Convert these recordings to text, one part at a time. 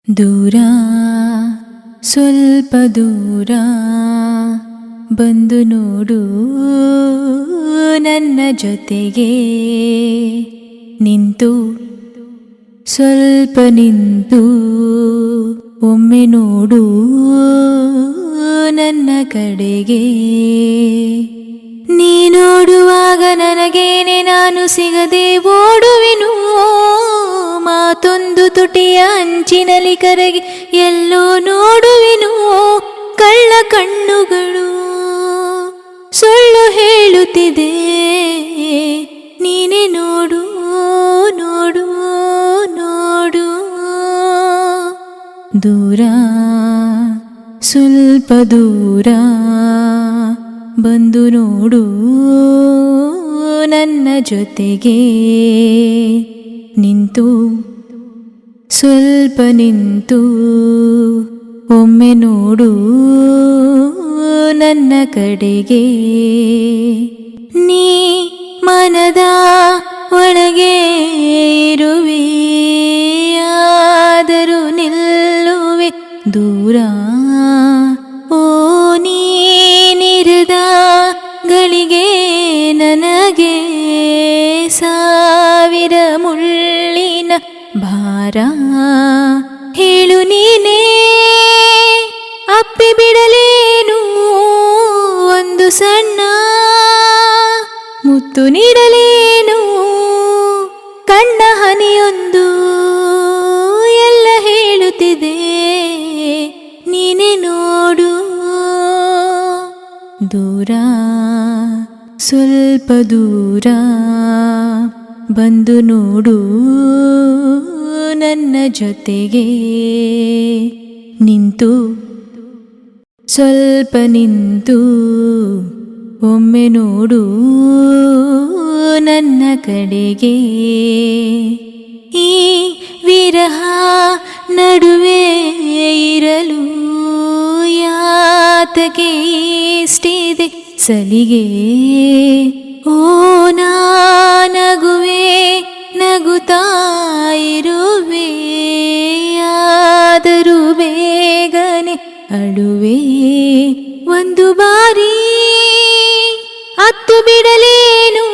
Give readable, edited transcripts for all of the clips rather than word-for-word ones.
ದೂರ ಸ್ವಲ್ಪ ದೂರ ಬಂದು ನೋಡು ನನ್ನ ಜೊತೆಗೆ ನಿಂತು ಸ್ವಲ್ಪ ನಿಂತು ಒಮ್ಮೆ ನೋಡು ನನ್ನ ಕಡೆಗೆ. ನೀ ನೋಡುವಾಗ ನನಗೇನೆ ನಾನು ಸಿಗದೆ ಓಡುವೆನು, ಮಾತೊಂದು ತುಟಿಯ ಅಂಚಿನಲ್ಲಿ ಕರಗಿ ಎಲ್ಲೋ ನೋಡುವೆನು. ಕಳ್ಳ ಕಣ್ಣುಗಳು ಸುಳ್ಳು ಹೇಳುತ್ತಿದೆ, ನೀನೆ ನೋಡು ನೋಡು ನೋಡು. ದೂರ ಸ್ವಲ್ಪ ದೂರ ಬಂದು ನೋಡು ನನ್ನ ಜೊತೆಗೆ ನಿಂತು ಸ್ವಲ್ಪ ನಿಂತು ಒಮ್ಮೆ ನೋಡು ನನ್ನ ಕಡೆಗೆ. ನೀ ಮನದ ಒಳಗೆ ಇರುವೆ, ಆದರೂ ನಿಲ್ಲುವೆ ದೂರ. ಓ ನೀನಿರದ ಗಳಿಗೆ ನನಗೆ ಸಾವಿರ ಮುಳ್ಳಿನ ಭಾರ. ಹೇಳು ನೀನೇ ಅಪ್ಪಿ ಬಿಡಲೇನು, ಒಂದು ಸಣ್ಣ ಮುತ್ತು ನೀಡಲೇನು, ಕಣ್ಣ ಹನಿಯೊಂದು ಎಲ್ಲ ಹೇಳುತ್ತಿದೆ, ನೀನೆ ನೋಡು. ದೂರ ಸ್ವಲ್ಪ ದೂರ ಬಂದು ನೋಡು ನನ್ನ ಜೊತೆಗೆ ನಿಂತು ಸ್ವಲ್ಪ ನಿಂತು ಒಮ್ಮೆ ನೋಡು ನನ್ನ ಕಡೆಗೆ. ಈ ವಿರಹ ನಡುವೆ ಇರಲು ಯಾತಕ್ಕೆ ಇಷ್ಟಿದೆ ಸಲಿಗೆ. ಓ ನಗುವೆ ನಗುತ್ತಾ ಇರುವೆ, ಆದರೂ ಬೇಗನೆ ಅಳುವೆ. ಒಂದು ಬಾರಿ ಅತ್ತು ಬಿಡಲೇನು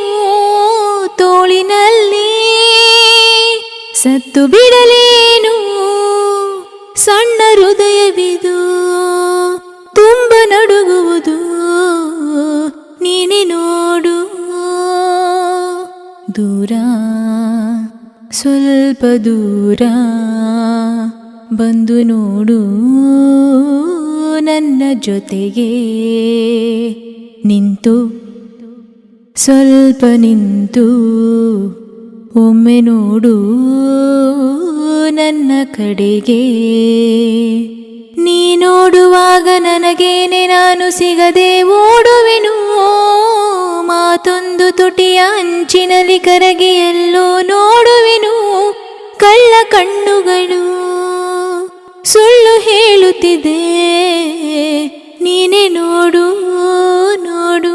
ತೋಳಿನಲ್ಲಿ, ಸತ್ತು ಬಿಡಲೇನು ಸಣ್ಣ ಹೃದಯವಿದು ತುಂಬ ನಡುಗುವುದು, ನೀನೆ ನೋಡು. ದೂರ ಸ್ವಲ್ಪ ದೂರ ಬಂದು ನೋಡು ನನ್ನ ಜೊತೆಗೆ ನಿಂತು ಸ್ವಲ್ಪ ನಿಂತು ಒಮ್ಮೆ ನೋಡು ನನ್ನ ಕಡೆಗೆ. ನೀ ನೋಡುವಾಗ ನನಗೇನೆ ನಾನು ಸಿಗದೆ ಓಡುವೆನು, ಮಾತೊಂದು ತುಟಿಯ ಅಂಚಿನಲ್ಲಿ ಕರಗಿ ಎಲ್ಲೋ ನೋಡುವೆನು. ಕಳ್ಳ ಕಣ್ಣುಗಳು ಸುಳ್ಳು ಹೇಳುತ್ತಿದೆ, ನೀನೆ ನೋಡು ನೋಡು